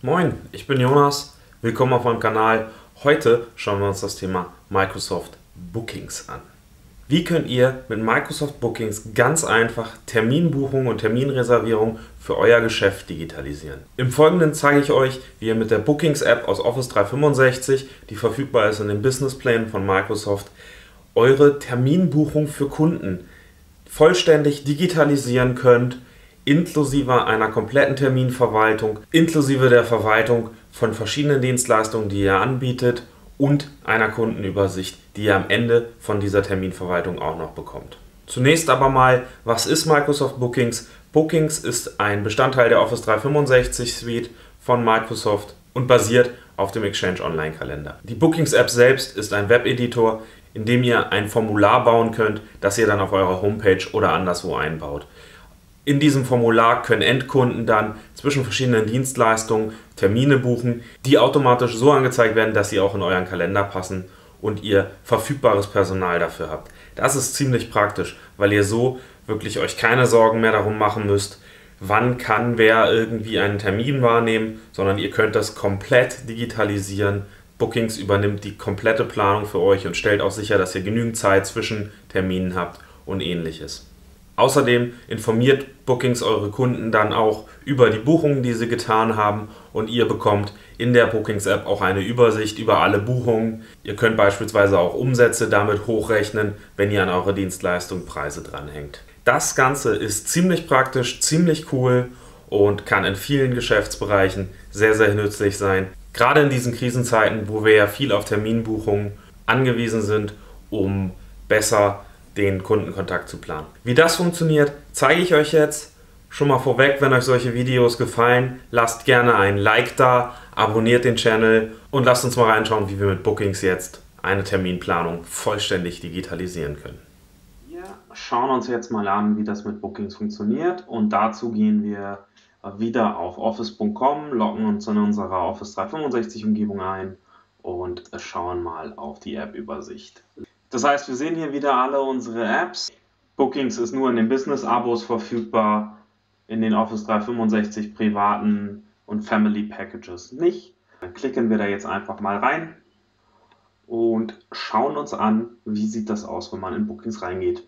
Moin, ich bin Jonas, willkommen auf meinem Kanal. Heute schauen wir uns das Thema Microsoft Bookings an. Wie könnt ihr mit Microsoft Bookings ganz einfach Terminbuchung und Terminreservierung für euer Geschäft digitalisieren? Im Folgenden zeige ich euch, wie ihr mit der Bookings App aus Office 365, die verfügbar ist in den Businessplänen von Microsoft, eure Terminbuchung für Kunden vollständig digitalisieren könnt, inklusive einer kompletten Terminverwaltung, inklusive der Verwaltung von verschiedenen Dienstleistungen, die ihr anbietet und einer Kundenübersicht, die ihr am Ende von dieser Terminverwaltung auch noch bekommt. Zunächst aber mal, was ist Microsoft Bookings? Bookings ist ein Bestandteil der Office 365 Suite von Microsoft und basiert auf dem Exchange Online Kalender. Die Bookings App selbst ist ein Webeditor, in dem ihr ein Formular bauen könnt, das ihr dann auf eurer Homepage oder anderswo einbaut. In diesem Formular können Endkunden dann zwischen verschiedenen Dienstleistungen Termine buchen, die automatisch so angezeigt werden, dass sie auch in euren Kalender passen und ihr verfügbares Personal dafür habt. Das ist ziemlich praktisch, weil ihr so wirklich euch keine Sorgen mehr darum machen müsst, wann kann wer irgendwie einen Termin wahrnehmen, sondern ihr könnt das komplett digitalisieren. Bookings übernimmt die komplette Planung für euch und stellt auch sicher, dass ihr genügend Zeit zwischen Terminen habt und ähnliches. Außerdem informiert Bookings eure Kunden dann auch über die Buchungen, die sie getan haben, und ihr bekommt in der Bookings App auch eine Übersicht über alle Buchungen. Ihr könnt beispielsweise auch Umsätze damit hochrechnen, wenn ihr an eure Dienstleistung Preise dranhängt. Das Ganze ist ziemlich praktisch, ziemlich cool und kann in vielen Geschäftsbereichen sehr, sehr nützlich sein. Gerade in diesen Krisenzeiten, wo wir ja viel auf Terminbuchungen angewiesen sind, um besser den Kundenkontakt zu planen. Wie das funktioniert, zeige ich euch jetzt. Schon mal vorweg, wenn euch solche Videos gefallen, lasst gerne ein Like da, abonniert den Channel und lasst uns mal reinschauen, wie wir mit Bookings jetzt eine Terminplanung vollständig digitalisieren können. Wir schauen uns jetzt mal an, wie das mit Bookings funktioniert, und dazu gehen wir wieder auf office.com, loggen uns in unserer Office 365 Umgebung ein und schauen mal auf die App-Übersicht. Das heißt, wir sehen hier wieder alle unsere Apps. Bookings ist nur in den Business-Abos verfügbar, in den Office 365 privaten und Family Packages nicht. Dann klicken wir da jetzt einfach mal rein und schauen uns an, wie sieht das aus, wenn man in Bookings reingeht.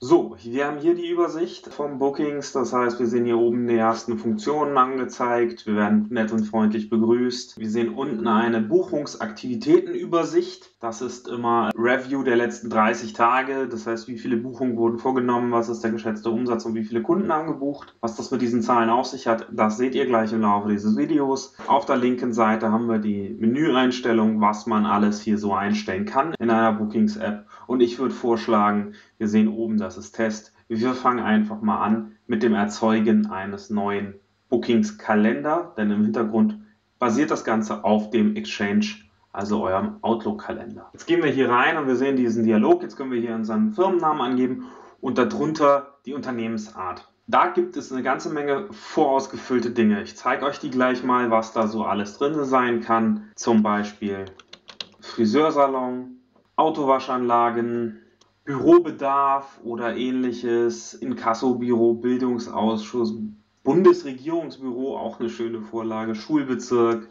So, wir haben hier die Übersicht vom Bookings, das heißt, wir sehen hier oben die ersten Funktionen angezeigt, wir werden nett und freundlich begrüßt. Wir sehen unten eine Buchungsaktivitätenübersicht, das ist immer Review der letzten 30 Tage, das heißt, wie viele Buchungen wurden vorgenommen, was ist der geschätzte Umsatz und wie viele Kunden haben gebucht. Was das mit diesen Zahlen auf sich hat, das seht ihr gleich im Laufe dieses Videos. Auf der linken Seite haben wir die Menüeinstellung, was man alles hier so einstellen kann in einer Bookings-App, und ich würde vorschlagen, wir sehen oben, das ist Test. Wir fangen einfach mal an mit dem Erzeugen eines neuen Bookings-Kalender, denn im Hintergrund basiert das Ganze auf dem Exchange, also eurem Outlook-Kalender. Jetzt gehen wir hier rein und wir sehen diesen Dialog. Jetzt können wir hier unseren Firmennamen angeben und darunter die Unternehmensart. Da gibt es eine ganze Menge vorausgefüllte Dinge. Ich zeige euch die gleich mal, was da so alles drin sein kann. Zum Beispiel Friseursalon, Autowaschanlagen, Bürobedarf oder ähnliches, Inkassobüro, Bildungsausschuss, Bundesregierungsbüro, auch eine schöne Vorlage, Schulbezirk.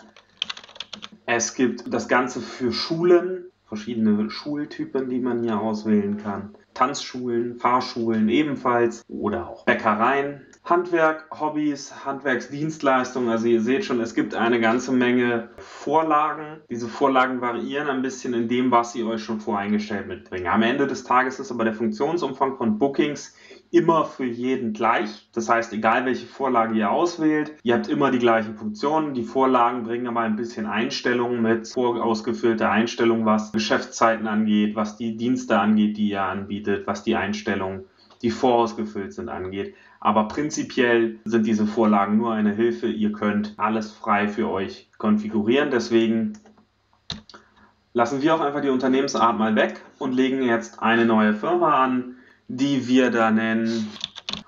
Es gibt das Ganze für Schulen, verschiedene Schultypen, die man hier auswählen kann. Tanzschulen, Fahrschulen ebenfalls oder auch Bäckereien. Handwerk, Hobbys, Handwerksdienstleistungen, also ihr seht schon, es gibt eine ganze Menge Vorlagen. Diese Vorlagen variieren ein bisschen in dem, was sie euch schon voreingestellt mitbringen. Am Ende des Tages ist aber der Funktionsumfang von Bookings immer für jeden gleich. Das heißt, egal welche Vorlage ihr auswählt, ihr habt immer die gleichen Funktionen. Die Vorlagen bringen aber ein bisschen Einstellungen mit, vorausgefüllte Einstellungen, was Geschäftszeiten angeht, was die Dienste angeht, die ihr anbietet, was die Einstellungen, die vorausgefüllt sind, angeht. Aber prinzipiell sind diese Vorlagen nur eine Hilfe. Ihr könnt alles frei für euch konfigurieren. Deswegen lassen wir auch einfach die Unternehmensart mal weg und legen jetzt eine neue Firma an, die wir da nennen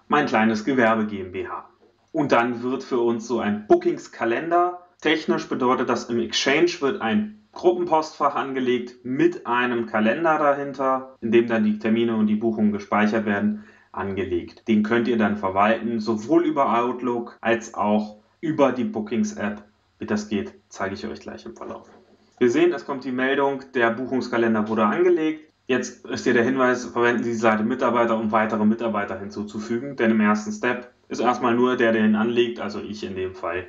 Mein kleines Gewerbe GmbH. Und dann wird für uns so ein Bookings-Kalender. Technisch bedeutet das, im Exchange wird ein Gruppenpostfach angelegt mit einem Kalender dahinter, in dem dann die Termine und die Buchungen gespeichert werden, angelegt. Den könnt ihr dann verwalten, sowohl über Outlook als auch über die Bookings-App. Wie das geht, zeige ich euch gleich im Verlauf. Wir sehen, es kommt die Meldung, der Buchungskalender wurde angelegt. Jetzt ist hier der Hinweis, verwenden Sie die Seite Mitarbeiter, um weitere Mitarbeiter hinzuzufügen, denn im ersten Step ist erstmal nur der ihn anlegt, also ich in dem Fall,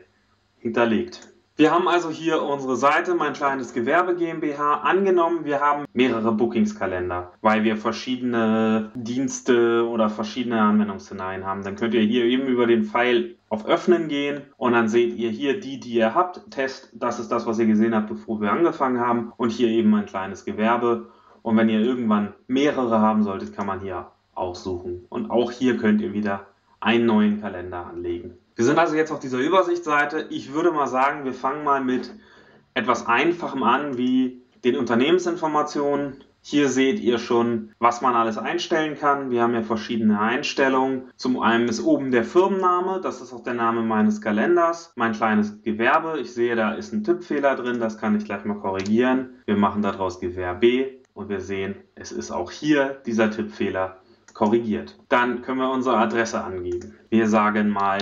hinterlegt. Wir haben also hier unsere Seite, mein kleines Gewerbe GmbH, angenommen. Wir haben mehrere Bookingskalender, weil wir verschiedene Dienste oder verschiedene Anwendungsszenarien haben. Dann könnt ihr hier eben über den Pfeil auf Öffnen gehen und dann seht ihr hier die ihr habt. Test, das ist das, was ihr gesehen habt, bevor wir angefangen haben. Und hier eben mein kleines Gewerbe. Und wenn ihr irgendwann mehrere haben solltet, kann man hier aussuchen. Und auch hier könnt ihr wieder einen neuen Kalender anlegen. Wir sind also jetzt auf dieser Übersichtsseite. Ich würde mal sagen, wir fangen mal mit etwas Einfachem an, wie den Unternehmensinformationen. Hier seht ihr schon, was man alles einstellen kann. Wir haben ja verschiedene Einstellungen. Zum einen ist oben der Firmenname, das ist auch der Name meines Kalenders. Mein kleines Gewerbe, ich sehe, da ist ein Tippfehler drin, das kann ich gleich mal korrigieren. Wir machen daraus Gewerbe und wir sehen, es ist auch hier dieser Tippfehler korrigiert. Dann können wir unsere Adresse angeben. Wir sagen mal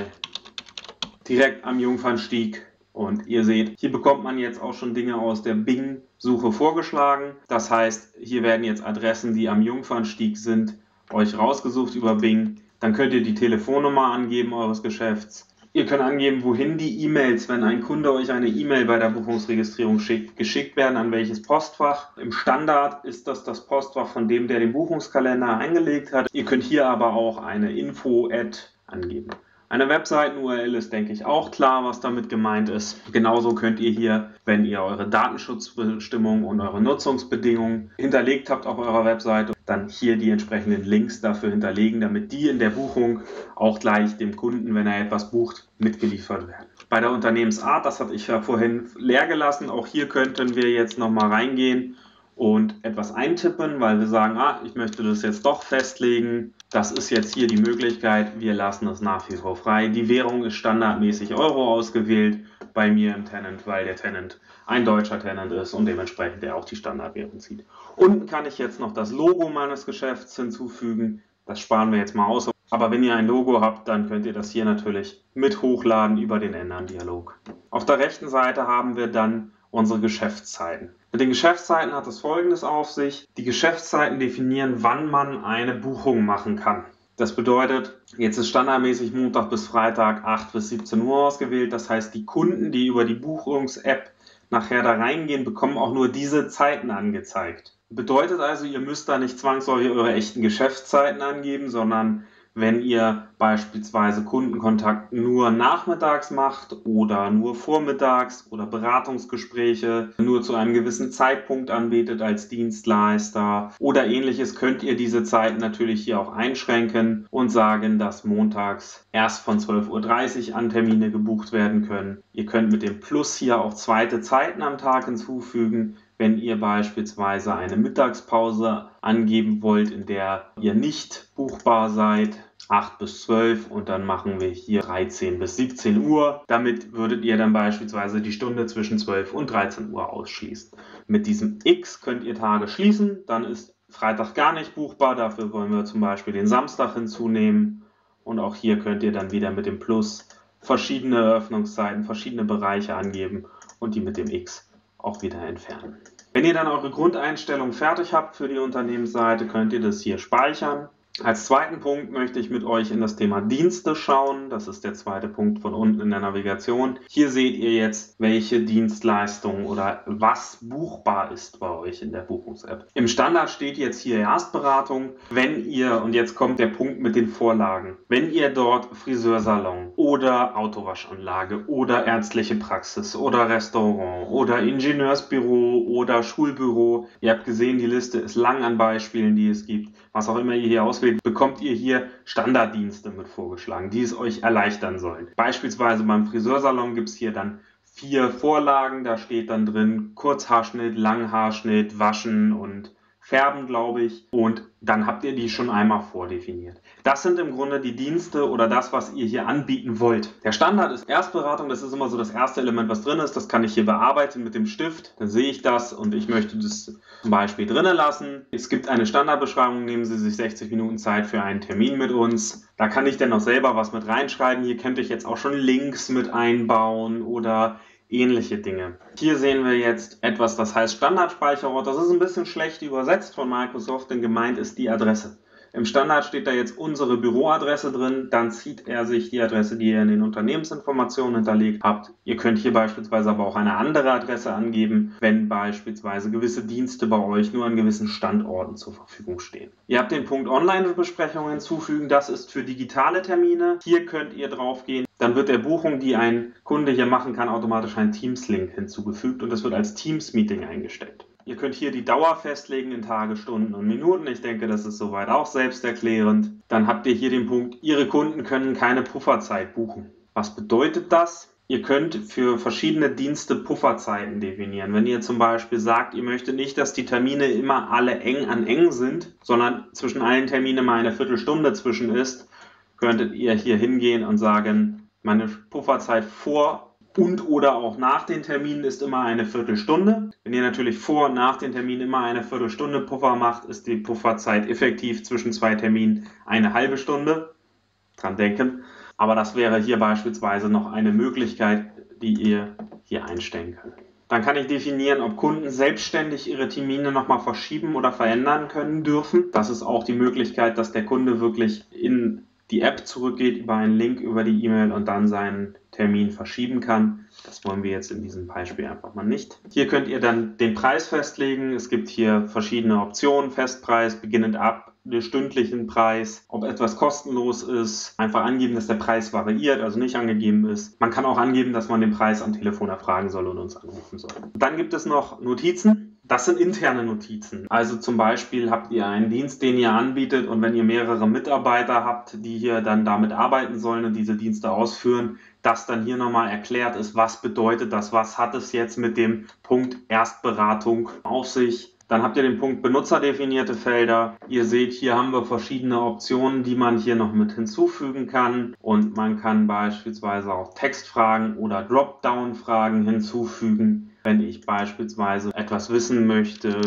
direkt am Jungfernstieg und ihr seht, hier bekommt man jetzt auch schon Dinge aus der Bing-Suche vorgeschlagen. Das heißt, hier werden jetzt Adressen, die am Jungfernstieg sind, euch rausgesucht über Bing. Dann könnt ihr die Telefonnummer angeben eures Geschäfts. Ihr könnt angeben, wohin die E-Mails, wenn ein Kunde euch eine E-Mail bei der Buchungsregistrierung schickt, geschickt werden, an welches Postfach. Im Standard ist das das Postfach von dem, der den Buchungskalender eingelegt hat. Ihr könnt hier aber auch eine Info-Ad angeben. Eine Webseiten-URL ist, denke ich, auch klar, was damit gemeint ist. Genauso könnt ihr hier, wenn ihr eure Datenschutzbestimmungen und eure Nutzungsbedingungen hinterlegt habt auf eurer Webseite, dann hier die entsprechenden Links dafür hinterlegen, damit die in der Buchung auch gleich dem Kunden, wenn er etwas bucht, mitgeliefert werden. Bei der Unternehmensart, das hatte ich ja vorhin leer gelassen, auch hier könnten wir jetzt nochmal reingehen und etwas eintippen, weil wir sagen, ich möchte das jetzt doch festlegen. Das ist jetzt hier die Möglichkeit, wir lassen es nach wie vor frei. Die Währung ist standardmäßig Euro ausgewählt bei mir im Tenant, weil der Tenant ein deutscher Tenant ist und dementsprechend der auch die Standardwährung zieht. Unten kann ich jetzt noch das Logo meines Geschäfts hinzufügen. Das sparen wir jetzt mal aus. Aber wenn ihr ein Logo habt, dann könnt ihr das hier natürlich mit hochladen über den Ändern-Dialog. Auf der rechten Seite haben wir dann unsere Geschäftszeiten. Mit den Geschäftszeiten hat es Folgendes auf sich. Die Geschäftszeiten definieren, wann man eine Buchung machen kann. Das bedeutet, jetzt ist standardmäßig Montag bis Freitag 8 bis 17 Uhr ausgewählt. Das heißt, die Kunden, die über die Buchungs-App nachher da reingehen, bekommen auch nur diese Zeiten angezeigt. Bedeutet also, ihr müsst da nicht zwangsläufig eure echten Geschäftszeiten angeben, sondern wenn ihr beispielsweise Kundenkontakt nur nachmittags macht oder nur vormittags oder Beratungsgespräche nur zu einem gewissen Zeitpunkt anbietet als Dienstleister oder ähnliches, könnt ihr diese Zeit natürlich hier auch einschränken und sagen, dass montags erst von 12:30 Uhr an Termine gebucht werden können. Ihr könnt mit dem Plus hier auch zweite Zeiten am Tag hinzufügen. Wenn ihr beispielsweise eine Mittagspause angeben wollt, in der ihr nicht buchbar seid, 8 bis 12 und dann machen wir hier 13 bis 17 Uhr. Damit würdet ihr dann beispielsweise die Stunde zwischen 12 und 13 Uhr ausschließen. Mit diesem X könnt ihr Tage schließen, dann ist Freitag gar nicht buchbar, dafür wollen wir zum Beispiel den Samstag hinzunehmen. Und auch hier könnt ihr dann wieder mit dem Plus verschiedene Öffnungszeiten, verschiedene Bereiche angeben und die mit dem X auch wieder entfernen. Wenn ihr dann eure Grundeinstellung fertig habt für die Unternehmensseite, könnt ihr das hier speichern. Als zweiten Punkt möchte ich mit euch in das Thema Dienste schauen. Das ist der zweite Punkt von unten in der Navigation. Hier seht ihr jetzt, welche Dienstleistungen oder was buchbar ist bei euch in der Buchungs-App. Im Standard steht jetzt hier Erstberatung. Wenn ihr, und jetzt kommt der Punkt mit den Vorlagen, wenn ihr dort Friseursalon oder Autowaschanlage oder ärztliche Praxis oder Restaurant oder Ingenieursbüro oder Schulbüro, ihr habt gesehen, die Liste ist lang an Beispielen, die es gibt, was auch immer ihr hier auswählt, bekommt ihr hier Standarddienste mit vorgeschlagen, die es euch erleichtern sollen. Beispielsweise beim Friseursalon gibt es hier dann 4 Vorlagen, da steht dann drin Kurzhaarschnitt, Langhaarschnitt, Waschen und färben, glaube ich, und dann habt ihr die schon einmal vordefiniert. Das sind im Grunde die Dienste oder das, was ihr hier anbieten wollt. Der Standard ist Erstberatung, das ist immer so das erste Element, was drin ist. Das kann ich hier bearbeiten mit dem Stift. Dann sehe ich das und ich möchte das zum Beispiel drinnen lassen. Es gibt eine Standardbeschreibung, nehmen Sie sich 60 Minuten Zeit für einen Termin mit uns. Da kann ich dann auch selber was mit reinschreiben. Hier könnte ich jetzt auch schon Links mit einbauen oder ähnliche Dinge. Hier sehen wir jetzt etwas, das heißt Standardspeicherort. Das ist ein bisschen schlecht übersetzt von Microsoft, denn gemeint ist die Adresse. Im Standard steht da jetzt unsere Büroadresse drin, dann zieht er sich die Adresse, die ihr in den Unternehmensinformationen hinterlegt habt. Ihr könnt hier beispielsweise aber auch eine andere Adresse angeben, wenn beispielsweise gewisse Dienste bei euch nur an gewissen Standorten zur Verfügung stehen. Ihr habt den Punkt Online-Besprechungen hinzufügen, das ist für digitale Termine. Hier könnt ihr drauf gehen. Dann wird der Buchung, die ein Kunde hier machen kann, automatisch ein Teams-Link hinzugefügt und das wird als Teams-Meeting eingestellt. Ihr könnt hier die Dauer festlegen in Tage, Stunden und Minuten. Ich denke, das ist soweit auch selbsterklärend. Dann habt ihr hier den Punkt, Ihre Kunden können keine Pufferzeit buchen. Was bedeutet das? Ihr könnt für verschiedene Dienste Pufferzeiten definieren. Wenn ihr zum Beispiel sagt, ihr möchtet nicht, dass die Termine immer alle eng an eng sind, sondern zwischen allen Terminen mal eine Viertelstunde zwischen ist, könntet ihr hier hingehen und sagen, meine Pufferzeit vor und oder auch nach den Terminen ist immer eine Viertelstunde. Wenn ihr natürlich vor und nach den Terminen immer eine Viertelstunde Puffer macht, ist die Pufferzeit effektiv zwischen zwei Terminen eine halbe Stunde. Dran denken. Aber das wäre hier beispielsweise noch eine Möglichkeit, die ihr hier einstellen könnt. Dann kann ich definieren, ob Kunden selbstständig ihre Termine nochmal verschieben oder verändern können dürfen. Das ist auch die Möglichkeit, dass der Kunde wirklich in die App zurückgeht über einen Link über die E-Mail und dann seinen Termin verschieben kann. Das wollen wir jetzt in diesem Beispiel einfach mal nicht. Hier könnt ihr dann den Preis festlegen. Es gibt hier verschiedene Optionen. Festpreis, beginnend ab den stündlichen Preis, ob etwas kostenlos ist. Einfach angeben, dass der Preis variiert, also nicht angegeben ist. Man kann auch angeben, dass man den Preis am Telefon erfragen soll und uns anrufen soll. Dann gibt es noch Notizen. Das sind interne Notizen. Also zum Beispiel habt ihr einen Dienst, den ihr anbietet und wenn ihr mehrere Mitarbeiter habt, die hier dann damit arbeiten sollen und diese Dienste ausführen, dass dann hier nochmal erklärt ist, was bedeutet das, was hat es jetzt mit dem Punkt Erstberatung auf sich. Dann habt ihr den Punkt benutzerdefinierte Felder. Ihr seht, hier haben wir verschiedene Optionen, die man hier noch mit hinzufügen kann. Und man kann beispielsweise auch Textfragen oder Dropdown-Fragen hinzufügen. Wenn ich beispielsweise etwas wissen möchte,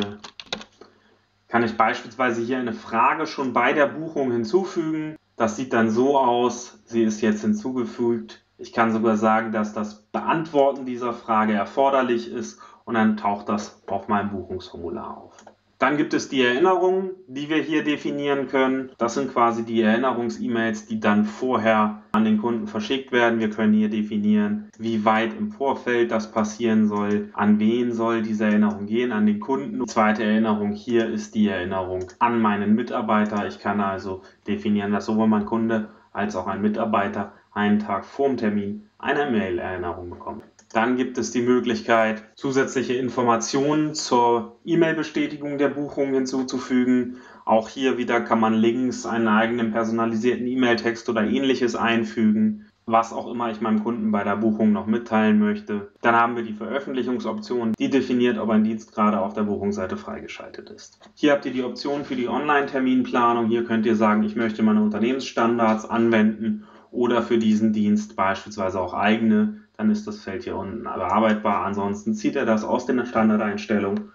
kann ich beispielsweise hier eine Frage schon bei der Buchung hinzufügen. Das sieht dann so aus, sie ist jetzt hinzugefügt. Ich kann sogar sagen, dass das Beantworten dieser Frage erforderlich ist und dann taucht das auf meinem Buchungsformular auf. Dann gibt es die Erinnerungen, die wir hier definieren können. Das sind quasi die Erinnerungs-E-Mails, die dann vorher an den Kunden verschickt werden. Wir können hier definieren, wie weit im Vorfeld das passieren soll, an wen soll diese Erinnerung gehen, an den Kunden. Die zweite Erinnerung hier ist die Erinnerung an meinen Mitarbeiter. Ich kann also definieren, dass sowohl mein Kunde als auch ein Mitarbeiter einen Tag vor dem Termin eine Mail-Erinnerung bekommt. Dann gibt es die Möglichkeit, zusätzliche Informationen zur E-Mail-Bestätigung der Buchung hinzuzufügen. Auch hier wieder kann man Links, einen eigenen personalisierten E-Mail-Text oder ähnliches einfügen, was auch immer ich meinem Kunden bei der Buchung noch mitteilen möchte. Dann haben wir die Veröffentlichungsoption, die definiert, ob ein Dienst gerade auf der Buchungsseite freigeschaltet ist. Hier habt ihr die Option für die Online-Terminplanung. Hier könnt ihr sagen, ich möchte meine Unternehmensstandards anwenden oder für diesen Dienst beispielsweise auch eigene. Dann ist das Feld hier unten bearbeitbar. Ansonsten zieht er das aus den Standardeinstellungen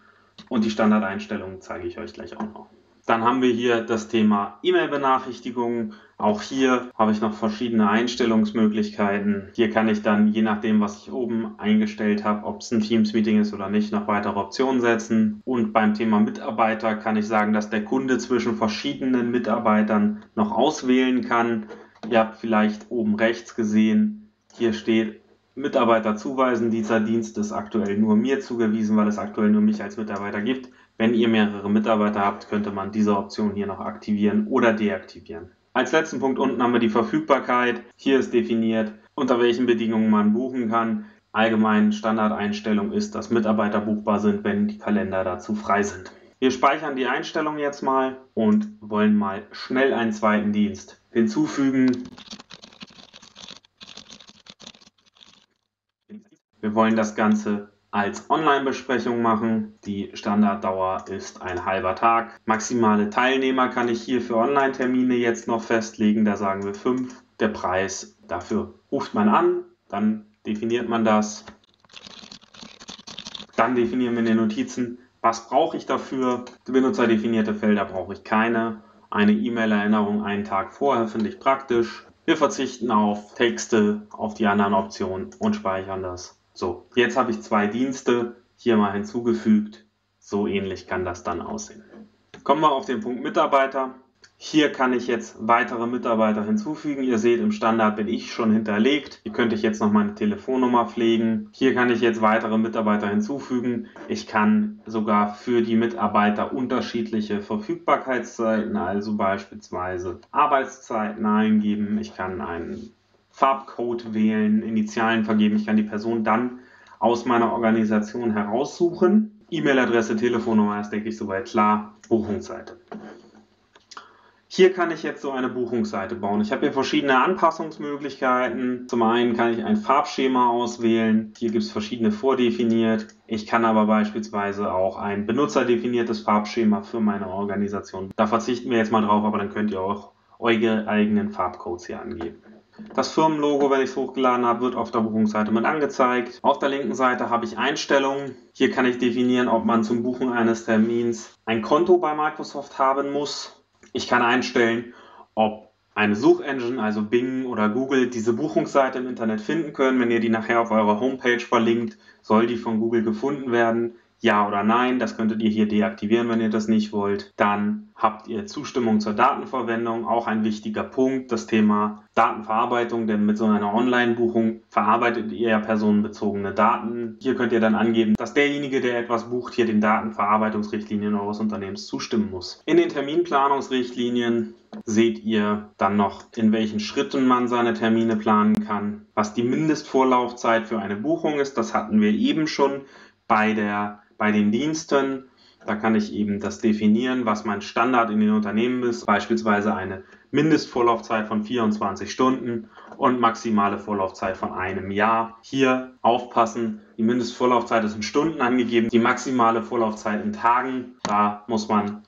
und die Standardeinstellungen zeige ich euch gleich auch noch. Dann haben wir hier das Thema E-Mail-Benachrichtigungen. Auch hier habe ich noch verschiedene Einstellungsmöglichkeiten. Hier kann ich dann, je nachdem, was ich oben eingestellt habe, ob es ein Teams-Meeting ist oder nicht, noch weitere Optionen setzen. Und beim Thema Mitarbeiter kann ich sagen, dass der Kunde zwischen verschiedenen Mitarbeitern noch auswählen kann. Ihr habt vielleicht oben rechts gesehen, hier steht Mitarbeiter zuweisen. Dieser Dienst ist aktuell nur mir zugewiesen, weil es aktuell nur mich als Mitarbeiter gibt. Wenn ihr mehrere Mitarbeiter habt, könnte man diese Option hier noch aktivieren oder deaktivieren. Als letzten Punkt unten haben wir die Verfügbarkeit. Hier ist definiert, unter welchen Bedingungen man buchen kann. Allgemein Standardeinstellung ist, dass Mitarbeiter buchbar sind, wenn die Kalender dazu frei sind. Wir speichern die Einstellung jetzt mal und wollen mal schnell einen zweiten Dienst hinzufügen. Wir wollen das Ganze als Online-Besprechung machen. Die Standarddauer ist ein halber Tag. Maximale Teilnehmer kann ich hier für Online-Termine jetzt noch festlegen. Da sagen wir 5. Der Preis, dafür ruft man an, dann definiert man das. Dann definieren wir in den Notizen, was brauche ich dafür. Benutzerdefinierte Felder brauche ich keine. Eine E-Mail-Erinnerung einen Tag vorher finde ich praktisch. Wir verzichten auf Texte, auf die anderen Optionen und speichern das. So, jetzt habe ich 2 Dienste hier mal hinzugefügt. So ähnlich kann das dann aussehen. Kommen wir auf den Punkt Mitarbeiter. Hier kann ich jetzt weitere Mitarbeiter hinzufügen. Ihr seht, im Standard bin ich schon hinterlegt. Hier könnte ich jetzt noch meine Telefonnummer pflegen. Hier kann ich jetzt weitere Mitarbeiter hinzufügen. Ich kann sogar für die Mitarbeiter unterschiedliche Verfügbarkeitszeiten, also beispielsweise Arbeitszeiten eingeben. Ich kann einen Farbcode wählen, Initialen vergeben. Ich kann die Person dann aus meiner Organisation heraussuchen. E-Mail-Adresse, Telefonnummer ist, denke ich, soweit klar. Buchungsseite. Hier kann ich jetzt so eine Buchungsseite bauen. Ich habe hier verschiedene Anpassungsmöglichkeiten. Zum einen kann ich ein Farbschema auswählen. Hier gibt es verschiedene vordefiniert. Ich kann aber beispielsweise auch ein benutzerdefiniertes Farbschema für meine Organisation. Da verzichten wir jetzt mal drauf, aber dann könnt ihr auch eure eigenen Farbcodes hier angeben. Das Firmenlogo, wenn ich es hochgeladen habe, wird auf der Buchungsseite mit angezeigt. Auf der linken Seite habe ich Einstellungen. Hier kann ich definieren, ob man zum Buchen eines Termins ein Konto bei Microsoft haben muss. Ich kann einstellen, ob eine Suchengine, also Bing oder Google, diese Buchungsseite im Internet finden können. Wenn ihr die nachher auf eurer Homepage verlinkt, soll die von Google gefunden werden. Ja oder nein, das könntet ihr hier deaktivieren, wenn ihr das nicht wollt. Dann habt ihr Zustimmung zur Datenverwendung, auch ein wichtiger Punkt, das Thema Datenverarbeitung, denn mit so einer Online-Buchung verarbeitet ihr ja personenbezogene Daten. Hier könnt ihr dann angeben, dass derjenige, der etwas bucht, hier den Datenverarbeitungsrichtlinien eures Unternehmens zustimmen muss. In den Terminplanungsrichtlinien seht ihr dann noch, in welchen Schritten man seine Termine planen kann. Was die Mindestvorlaufzeit für eine Buchung ist, das hatten wir eben schon bei den Diensten. Da kann ich eben das definieren, was mein Standard in den Unternehmen ist. Beispielsweise eine Mindestvorlaufzeit von 24 Stunden und maximale Vorlaufzeit von einem Jahr. Hier aufpassen, die Mindestvorlaufzeit ist in Stunden angegeben, die maximale Vorlaufzeit in Tagen. Da muss man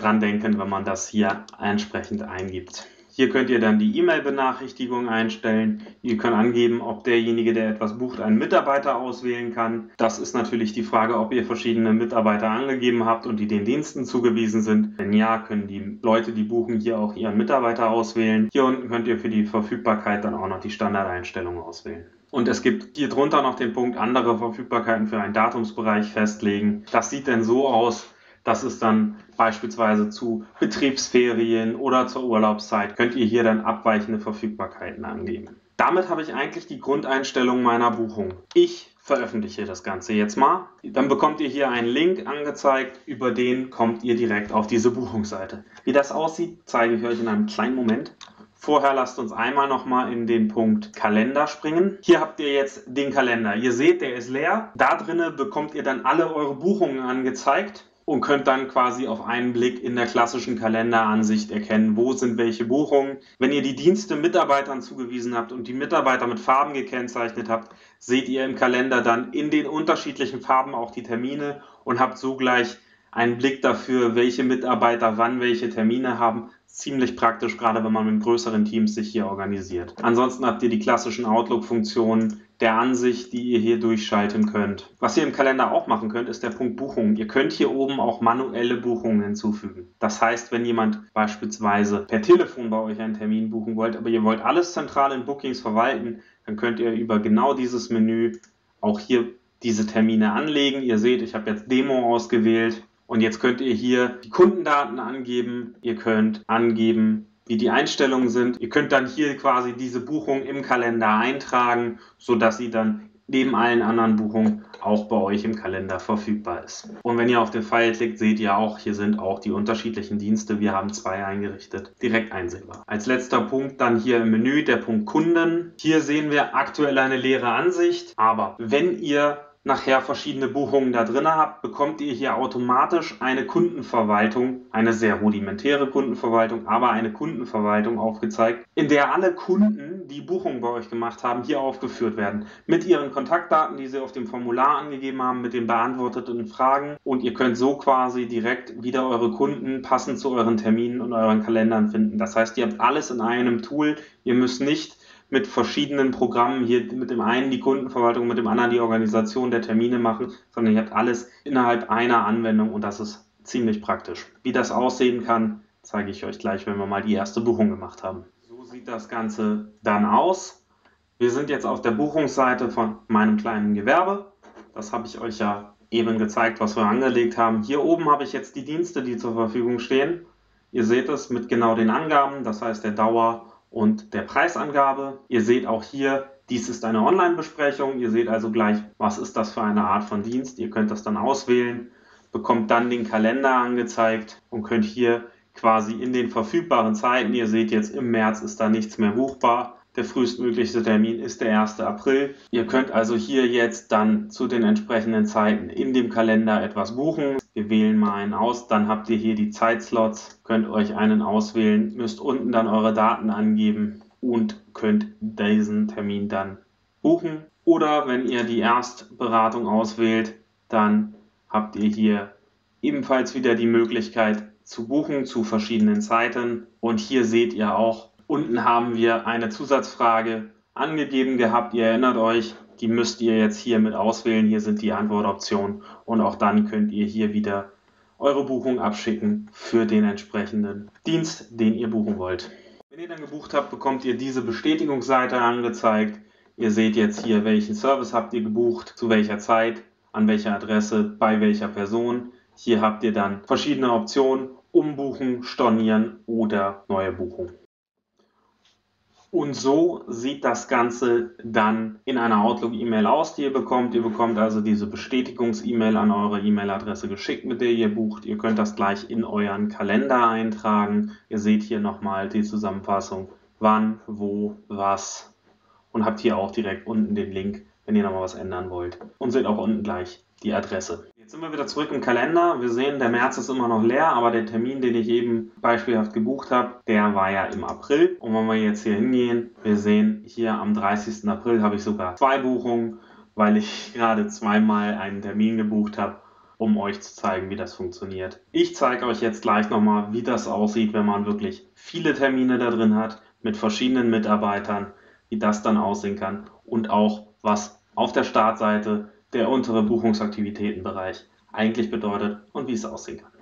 dran denken, wenn man das hier entsprechend eingibt. Hier könnt ihr dann die E-Mail-Benachrichtigung einstellen. Ihr könnt angeben, ob derjenige, der etwas bucht, einen Mitarbeiter auswählen kann. Das ist natürlich die Frage, ob ihr verschiedene Mitarbeiter angegeben habt und die den Diensten zugewiesen sind. Wenn ja, können die Leute, die buchen, hier auch ihren Mitarbeiter auswählen. Hier unten könnt ihr für die Verfügbarkeit dann auch noch die Standardeinstellungen auswählen. Und es gibt hier drunter noch den Punkt, andere Verfügbarkeiten für einen Datumsbereich festlegen. Das sieht denn so aus, dass es dann beispielsweise zu Betriebsferien oder zur Urlaubszeit könnt ihr hier dann abweichende Verfügbarkeiten angeben. Damit habe ich eigentlich die Grundeinstellung meiner Buchung. Ich veröffentliche das Ganze jetzt mal. Dann bekommt ihr hier einen Link angezeigt, über den kommt ihr direkt auf diese Buchungsseite. Wie das aussieht, zeige ich euch in einem kleinen Moment. Vorher lasst uns einmal nochmal in den Punkt Kalender springen. Hier habt ihr jetzt den Kalender. Ihr seht, der ist leer. Da drinnen bekommt ihr dann alle eure Buchungen angezeigt und könnt dann quasi auf einen Blick in der klassischen Kalenderansicht erkennen, wo sind welche Buchungen. Wenn ihr die Dienste Mitarbeitern zugewiesen habt und die Mitarbeiter mit Farben gekennzeichnet habt, seht ihr im Kalender dann in den unterschiedlichen Farben auch die Termine und habt so gleich einen Blick dafür, welche Mitarbeiter wann welche Termine haben. Ziemlich praktisch, gerade wenn man mit größeren Teams sich hier organisiert. Ansonsten habt ihr die klassischen Outlook-Funktionen der Ansicht, die ihr hier durchschalten könnt. Was ihr im Kalender auch machen könnt, ist der Punkt Buchungen. Ihr könnt hier oben auch manuelle Buchungen hinzufügen. Das heißt, wenn jemand beispielsweise per Telefon bei euch einen Termin buchen wollt, aber ihr wollt alles zentral in Bookings verwalten, dann könnt ihr über genau dieses Menü auch hier diese Termine anlegen. Ihr seht, ich habe jetzt Demo ausgewählt. Und jetzt könnt ihr hier die Kundendaten angeben, ihr könnt angeben, wie die Einstellungen sind. Ihr könnt dann hier quasi diese Buchung im Kalender eintragen, sodass sie dann neben allen anderen Buchungen auch bei euch im Kalender verfügbar ist. Und wenn ihr auf den Pfeil klickt, seht ihr auch, hier sind auch die unterschiedlichen Dienste. Wir haben 2 eingerichtet, direkt einsehbar. Als letzter Punkt dann hier im Menü der Punkt Kunden. Hier sehen wir aktuell eine leere Ansicht, aber wenn ihr nachher verschiedene Buchungen da drin habt, bekommt ihr hier automatisch eine Kundenverwaltung, eine sehr rudimentäre Kundenverwaltung, aber eine Kundenverwaltung aufgezeigt, in der alle Kunden, die Buchungen bei euch gemacht haben, hier aufgeführt werden. Mit ihren Kontaktdaten, die sie auf dem Formular angegeben haben, mit den beantworteten Fragen, und ihr könnt so quasi direkt wieder eure Kunden passend zu euren Terminen und euren Kalendern finden. Das heißt, ihr habt alles in einem Tool, ihr müsst nicht mit verschiedenen Programmen hier mit dem einen die Kundenverwaltung, mit dem anderen die Organisation der Termine machen, sondern ihr habt alles innerhalb einer Anwendung und das ist ziemlich praktisch. Wie das aussehen kann, zeige ich euch gleich, wenn wir mal die erste Buchung gemacht haben. So sieht das Ganze dann aus. Wir sind jetzt auf der Buchungsseite von meinem kleinen Gewerbe. Das habe ich euch ja eben gezeigt, was wir angelegt haben. Hier oben habe ich jetzt die Dienste, die zur Verfügung stehen. Ihr seht es mit genau den Angaben, das heißt der Dauer und der Preisangabe. Ihr seht auch hier, dies ist eine Online-Besprechung. Ihr seht also gleich, was ist das für eine Art von Dienst. Ihr könnt das dann auswählen, bekommt dann den Kalender angezeigt und könnt hier quasi in den verfügbaren Zeiten, ihr seht jetzt im März ist da nichts mehr buchbar. Der frühestmöglichste Termin ist der 1. April. Ihr könnt also hier jetzt dann zu den entsprechenden Zeiten in dem Kalender etwas buchen. Wir wählen mal einen aus, dann habt ihr hier die Zeitslots, könnt euch einen auswählen, müsst unten dann eure Daten angeben und könnt diesen Termin dann buchen. Oder wenn ihr die Erstberatung auswählt, dann habt ihr hier ebenfalls wieder die Möglichkeit zu buchen zu verschiedenen Zeiten. Und hier seht ihr auch, unten haben wir eine Zusatzfrage angegeben gehabt. Ihr erinnert euch, die müsst ihr jetzt hier mit auswählen. Hier sind die Antwortoptionen und auch dann könnt ihr hier wieder eure Buchung abschicken für den entsprechenden Dienst, den ihr buchen wollt. Wenn ihr dann gebucht habt, bekommt ihr diese Bestätigungsseite angezeigt. Ihr seht jetzt hier, welchen Service habt ihr gebucht, zu welcher Zeit, an welcher Adresse, bei welcher Person. Hier habt ihr dann verschiedene Optionen, umbuchen, stornieren oder neue Buchung. Und so sieht das Ganze dann in einer Outlook-E-Mail aus, die ihr bekommt. Ihr bekommt also diese Bestätigungs-E-Mail an eure E-Mail-Adresse geschickt, mit der ihr bucht. Ihr könnt das gleich in euren Kalender eintragen. Ihr seht hier nochmal die Zusammenfassung, wann, wo, was, und habt hier auch direkt unten den Link, wenn ihr nochmal was ändern wollt. Und seht auch unten gleich die Adresse. Jetzt sind wir wieder zurück im Kalender. Wir sehen, der März ist immer noch leer, aber der Termin, den ich eben beispielhaft gebucht habe, der war ja im April. Und wenn wir jetzt hier hingehen, wir sehen hier am 30. April habe ich sogar 2 Buchungen, weil ich gerade zweimal einen Termin gebucht habe, um euch zu zeigen, wie das funktioniert. Ich zeige euch jetzt gleich nochmal, wie das aussieht, wenn man wirklich viele Termine da drin hat, mit verschiedenen Mitarbeitern, wie das dann aussehen kann und auch, was auf der Startseite der untere Buchungsaktivitätenbereich eigentlich bedeutet und wie es aussehen kann.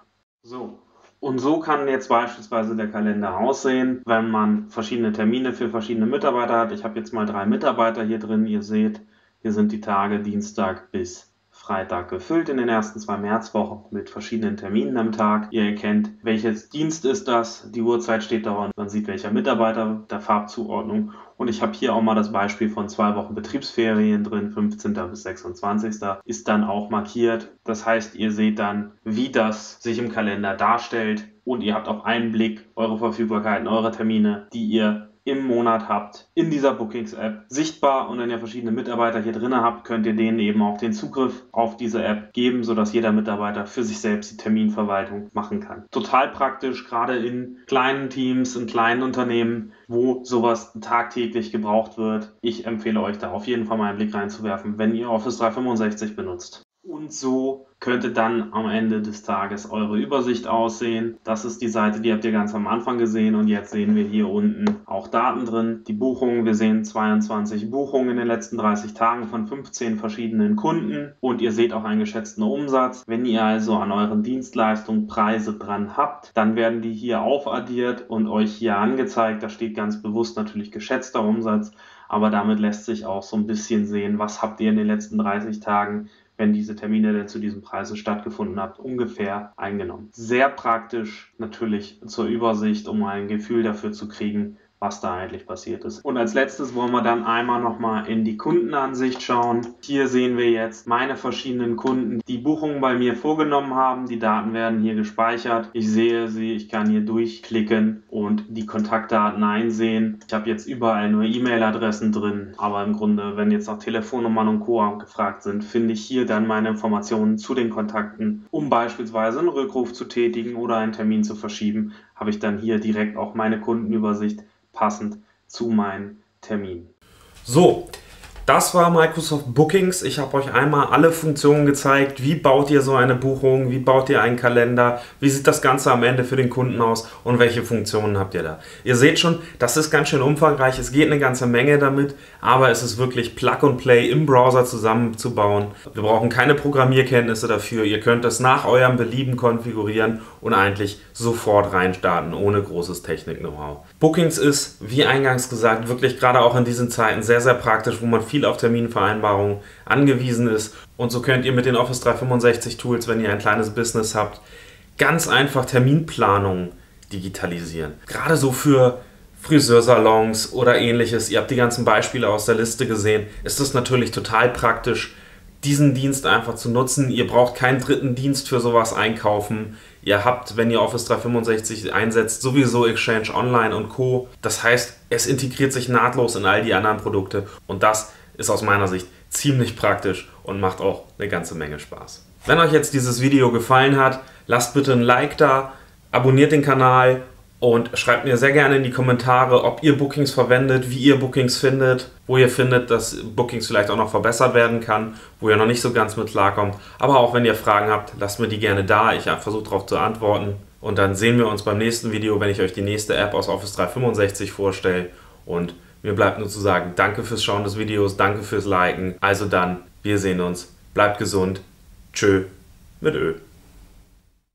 So, und so kann jetzt beispielsweise der Kalender aussehen, wenn man verschiedene Termine für verschiedene Mitarbeiter hat. Ich habe jetzt mal 3 Mitarbeiter hier drin. Ihr seht, hier sind die Tage Dienstag bis Freitag gefüllt in den ersten 2 Märzwochen mit verschiedenen Terminen am Tag. Ihr erkennt, welches Dienst ist das, die Uhrzeit steht da und man sieht, welcher Mitarbeiter, der Farbzuordnung. Und ich habe hier auch mal das Beispiel von 2 Wochen Betriebsferien drin, 15. bis 26. ist dann auch markiert. Das heißt, ihr seht dann, wie das sich im Kalender darstellt und ihr habt auf einen Blick eure Verfügbarkeiten, eure Termine, die ihr im Monat habt, in dieser Bookings-App sichtbar. Und wenn ihr verschiedene Mitarbeiter hier drin habt, könnt ihr denen eben auch den Zugriff auf diese App geben, sodass jeder Mitarbeiter für sich selbst die Terminverwaltung machen kann. Total praktisch, gerade in kleinen Teams, in kleinen Unternehmen, wo sowas tagtäglich gebraucht wird. Ich empfehle euch da auf jeden Fall mal einen Blick reinzuwerfen, wenn ihr Office 365 benutzt. Und so könnte dann am Ende des Tages eure Übersicht aussehen. Das ist die Seite, die habt ihr ganz am Anfang gesehen und jetzt sehen wir hier unten auch Daten drin. Die Buchungen, wir sehen 22 Buchungen in den letzten 30 Tagen von 15 verschiedenen Kunden und ihr seht auch einen geschätzten Umsatz. Wenn ihr also an euren Dienstleistungen Preise dran habt, dann werden die hier aufaddiert und euch hier angezeigt. Da steht ganz bewusst natürlich geschätzter Umsatz, aber damit lässt sich auch so ein bisschen sehen, was habt ihr in den letzten 30 Tagen, wenn diese Termine denn zu diesen Preisen stattgefunden habt, ungefähr eingenommen. Sehr praktisch natürlich zur Übersicht, um ein Gefühl dafür zu kriegen, was da eigentlich passiert ist. Und als letztes wollen wir dann einmal nochmal in die Kundenansicht schauen. Hier sehen wir jetzt meine verschiedenen Kunden, die Buchungen bei mir vorgenommen haben. Die Daten werden hier gespeichert. Ich sehe sie, ich kann hier durchklicken und die Kontaktdaten einsehen. Ich habe jetzt überall nur E-Mail-Adressen drin, aber im Grunde, wenn jetzt noch Telefonnummern und Co. gefragt sind, finde ich hier dann meine Informationen zu den Kontakten, um beispielsweise einen Rückruf zu tätigen oder einen Termin zu verschieben, habe ich dann hier direkt auch meine Kundenübersicht passend zu meinen Terminen. So, das war Microsoft Bookings. Ich habe euch einmal alle Funktionen gezeigt. Wie baut ihr so eine Buchung? Wie baut ihr einen Kalender? Wie sieht das Ganze am Ende für den Kunden aus? Und welche Funktionen habt ihr da? Ihr seht schon, das ist ganz schön umfangreich. Es geht eine ganze Menge damit, aber es ist wirklich Plug and Play im Browser zusammenzubauen. Wir brauchen keine Programmierkenntnisse dafür. Ihr könnt es nach eurem Belieben konfigurieren und eigentlich sofort reinstarten, ohne großes Technik-Know-how. Bookings ist, wie eingangs gesagt, wirklich gerade auch in diesen Zeiten sehr, sehr praktisch, wo man viel auf Terminvereinbarungen angewiesen ist. Und so könnt ihr mit den Office 365 Tools, wenn ihr ein kleines Business habt, ganz einfach Terminplanungen digitalisieren. Gerade so für Friseursalons oder ähnliches, ihr habt die ganzen Beispiele aus der Liste gesehen, ist es natürlich total praktisch, diesen Dienst einfach zu nutzen. Ihr braucht keinen dritten Dienst für sowas einkaufen. Ihr habt, wenn ihr Office 365 einsetzt, sowieso Exchange Online und Co. Das heißt, es integriert sich nahtlos in all die anderen Produkte und das ist aus meiner Sicht ziemlich praktisch und macht auch eine ganze Menge Spaß. Wenn euch jetzt dieses Video gefallen hat, lasst bitte ein Like da, abonniert den Kanal und schreibt mir sehr gerne in die Kommentare, ob ihr Bookings verwendet, wie ihr Bookings findet, wo ihr findet, dass Bookings vielleicht auch noch verbessert werden kann, wo ihr noch nicht so ganz mit klarkommt. Aber auch wenn ihr Fragen habt, lasst mir die gerne da. Ich versuche darauf zu antworten. Und dann sehen wir uns beim nächsten Video, wenn ich euch die nächste App aus Office 365 vorstelle. Und mir bleibt nur zu sagen, danke fürs Schauen des Videos, danke fürs Liken. Also dann, wir sehen uns. Bleibt gesund. Tschö mit Ö.